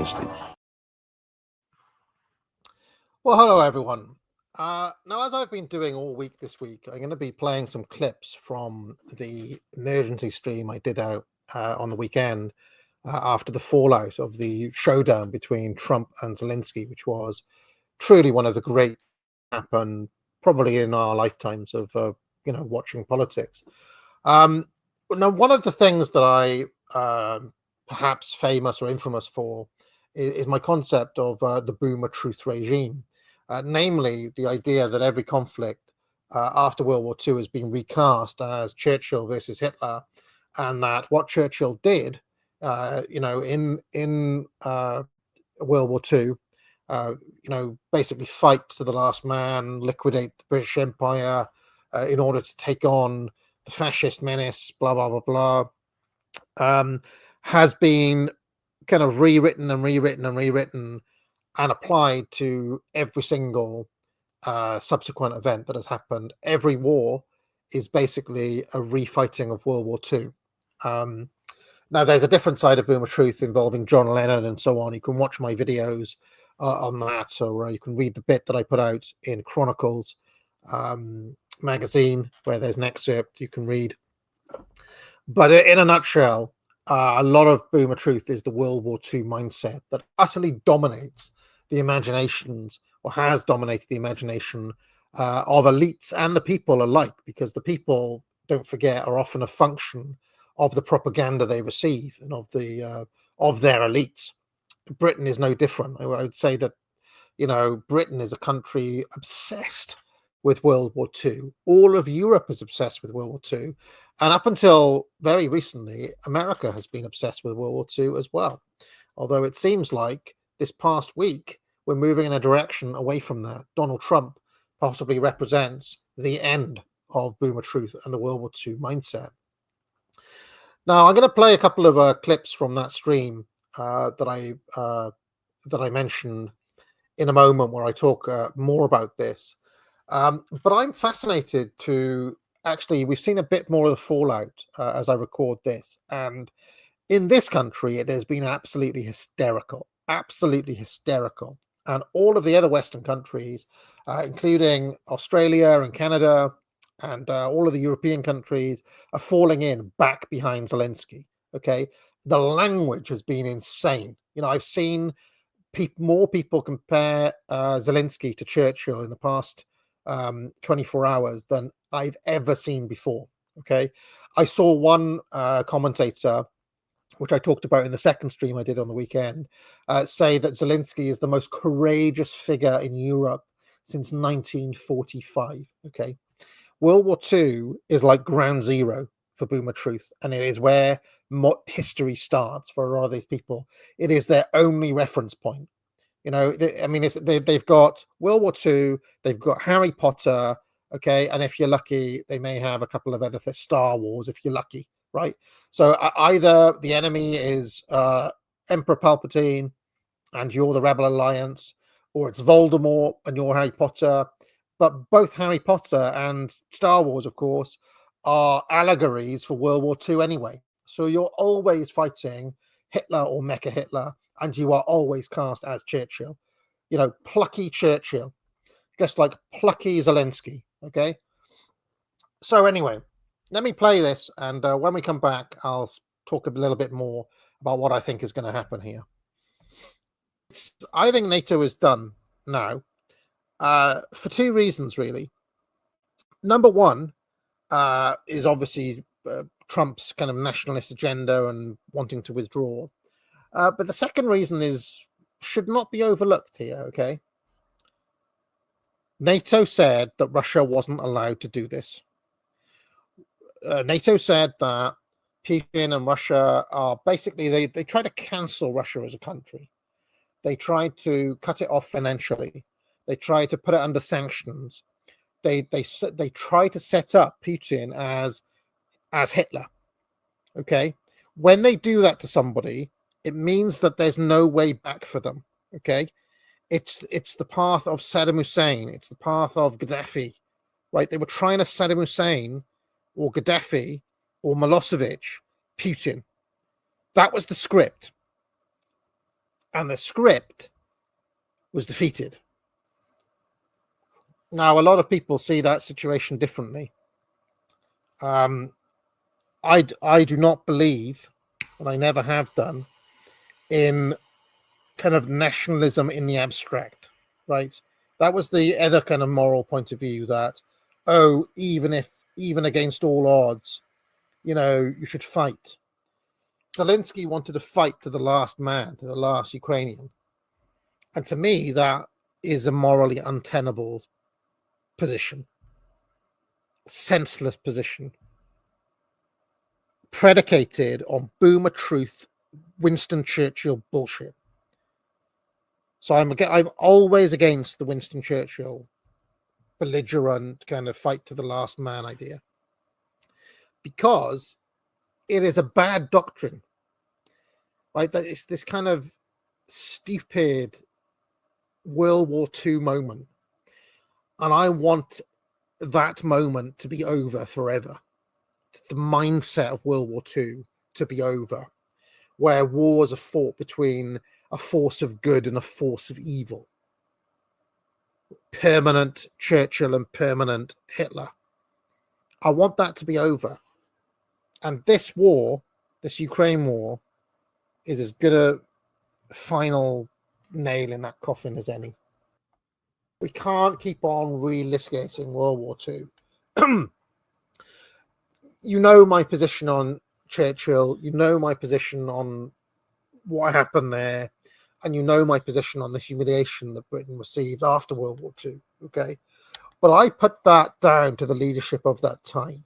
interesting. Well, hello, everyone. Now, as I've been doing all week this week, I'm going to be playing some clips from the emergency stream I did out on the weekend after the fallout of the showdown between Trump and Zelensky, which was truly one of the great happen probably in our lifetimes of watching politics. Now, one of the things that I perhaps famous or infamous for is my concept of the boomer truth regime. Namely, the idea that every conflict after World War II has been recast as Churchill versus Hitler, and that what Churchill did, in World War II, basically fight to the last man, liquidate the British Empire in order to take on the fascist menace, blah blah blah blah, has been kind of rewritten and applied to every single subsequent event that has happened. Every war is basically a refighting of World War II. Now, there's a different side of Boomer Truth involving John Lennon and so on. You can watch my videos on that, or you can read the bit that I put out in Chronicles magazine, where there's an excerpt you can read. But in a nutshell, a lot of Boomer Truth is the World War II mindset that utterly dominates the imaginations, or has dominated the imagination of elites and the people alike, because the people, don't forget, are often a function of the propaganda they receive and of their elites. Britain is no different. I would say that Britain is a country obsessed with World War II. All of Europe is obsessed with World War II. And up until very recently, America has been obsessed with World War II as well. Although it seems like this past week, we're moving in a direction away from that. Donald Trump possibly represents the end of Boomer Truth and the World War II mindset. Now, I'm going to play a couple of clips from that stream that I mentioned in a moment, where I talk more about this. But I'm fascinated to actually, we've seen a bit more of the fallout as I record this. And in this country, it has been absolutely hysterical. And all of the other Western countries, including Australia and Canada and all of the European countries, are falling in back behind Zelensky. Okay. The language has been insane. I've seen more people compare Zelensky to Churchill in the past 24 hours than I've ever seen before. Okay. I saw one commentator, which I talked about in the second stream I did on the weekend, say that Zelensky is the most courageous figure in Europe since 1945. Okay. World War II is like ground zero for Boomer Truth, and it is where history starts for a lot of these people. It is their only reference point. They've got World War II, they've got Harry Potter, okay, and if you're lucky, they may have a couple of other Star Wars, if you're lucky, right? So either the enemy is Emperor Palpatine and you're the Rebel Alliance, or it's Voldemort and you're Harry Potter. But both Harry Potter and Star Wars, of course, are allegories for World War II anyway. So you're always fighting Hitler or Mecha Hitler, and you are always cast as Churchill. Plucky Churchill, just like plucky Zelensky, okay? So anyway, let me play this, and when we come back, I'll talk a little bit more about what I think is going to happen here. I think NATO is done now for two reasons, really. Number one is obviously Trump's kind of nationalist agenda and wanting to withdraw. But the second reason should not be overlooked here, okay? NATO said that Russia wasn't allowed to do this. NATO said that Putin and Russia are basically, they try to cancel Russia as a country. They try to cut it off financially. They try to put it under sanctions. They try to set up Putin as Hitler. Okay, when they do that to somebody, it means that there's no way back for them. Okay, it's the path of Saddam Hussein. It's the path of Gaddafi. Right? They were trying to Saddam Hussein or Gaddafi or Milosevic Putin. That was the script. and the script was defeated. Now, a lot of people see that situation differently. I do not believe, and I never have done, in kind of nationalism in the abstract, right? That was the other kind of moral point of view that, oh, even against all odds, you should fight. Zelenskyy wanted to fight to the last man, to the last Ukrainian. And to me, that is a morally untenable position, senseless position, predicated on boomer truth, Winston Churchill bullshit. So I'm always against the Winston Churchill belligerent kind of fight to the last man idea, because it is a bad doctrine, right? That it's this kind of stupid World War II moment, and I want that moment to be over forever. The mindset of World War II to be over, where wars are fought between a force of good and a force of evil. Permanent Churchill and permanent Hitler. I want that to be over. And this war, this Ukraine war, is as good a final nail in that coffin as any. We can't keep on relitigating World War II. You know my position on Churchill, you know my position on what happened there, and you know my position on the humiliation that Britain received after World War II, okay? But I put that down to the leadership of that time.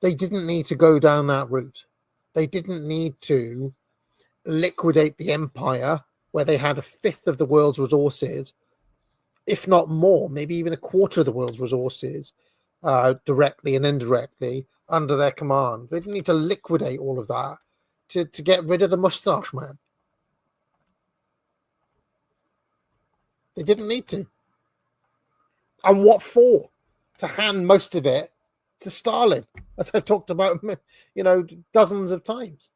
They didn't need to go down that route. They didn't need to liquidate the empire where they had a fifth of the world's resources, if not more, maybe even a quarter of the world's resources, directly and indirectly under their command. They didn't need to liquidate all of that to get rid of the mustache man. They didn't need to. And what for? To hand most of it to Stalin, as I've talked about, dozens of times.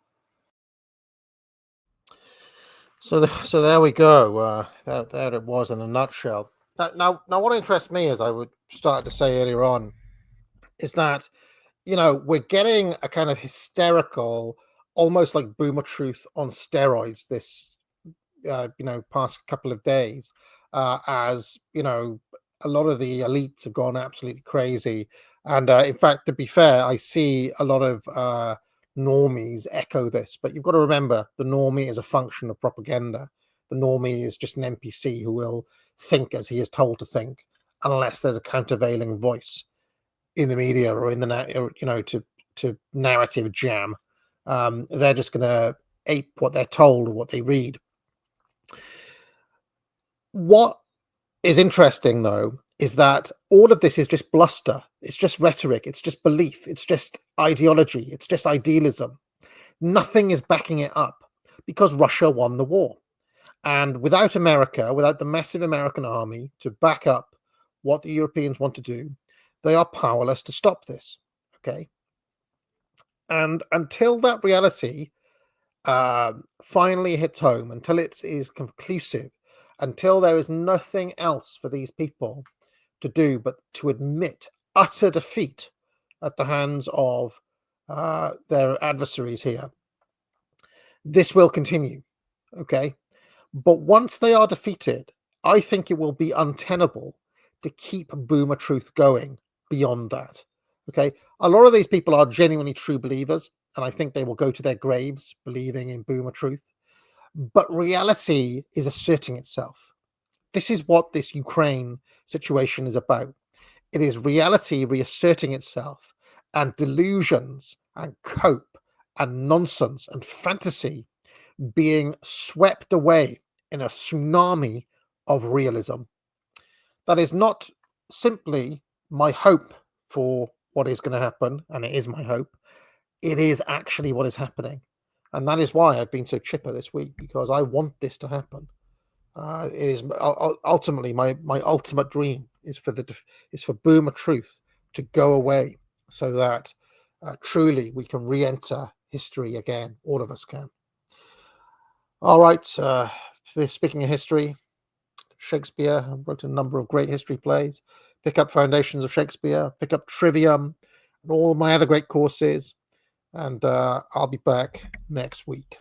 So there we go. There it was in a nutshell. Now, what interests me, as I would start to say earlier on, is that we're getting a kind of hysterical, almost like boomer truth on steroids this past couple of days, as a lot of the elites have gone absolutely crazy. And in fact, to be fair, I see a lot of normies echo this. But you've got to remember, the normie is a function of propaganda. The normie is just an NPC who will think as he is told to think, unless there's a countervailing voice in the media or in the to narrative jam. They're just going to ape what they're told or what they read. What is interesting, though, is that all of this is just bluster. It's just rhetoric. It's just belief. It's just ideology. It's just idealism. Nothing is backing it up because Russia won the war. And without America, without the massive American army to back up what the Europeans want to do, they are powerless to stop this. Okay. And until that reality finally hits home, until it is conclusive, until there is nothing else for these people to do but to admit utter defeat at the hands of their adversaries here, this will continue. Okay. But once they are defeated, I think it will be untenable to keep boomer truth going beyond that. Okay. A lot of these people are genuinely true believers, and I think they will go to their graves believing in boomer truth. But reality is asserting itself. This is what this Ukraine situation is about. It is reality reasserting itself, and delusions and cope and nonsense and fantasy being swept away in a tsunami of realism. That is not simply my hope for what is going to happen, and it is my hope. It is actually what is happening. And that is why I've been so chipper this week, because I want this to happen. It is ultimately my ultimate dream is for boomer truth to go away, so that truly we can re-enter history again. All of us can. All right. Speaking of history, Shakespeare wrote a number of great history plays. Pick up Foundations of Shakespeare, pick up Trivium, and all my other great courses. And I'll be back next week.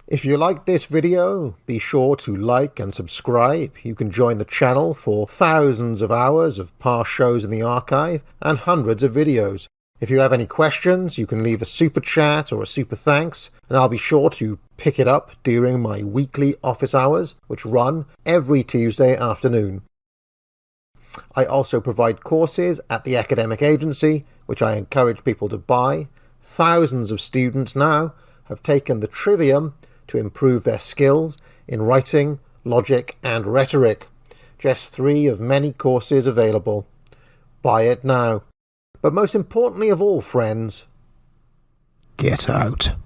If you liked this video, be sure to like and subscribe. You can join the channel for thousands of hours of past shows in the archive and hundreds of videos. If you have any questions, you can leave a super chat or a super thanks, and I'll be sure to pick it up during my weekly office hours, which run every Tuesday afternoon. I also provide courses at the academic agency, which I encourage people to buy. Thousands of students now have taken the Trivium to improve their skills in writing, logic, and rhetoric. Just 3 of many courses available. Buy it now. But most importantly of all, friends, get out.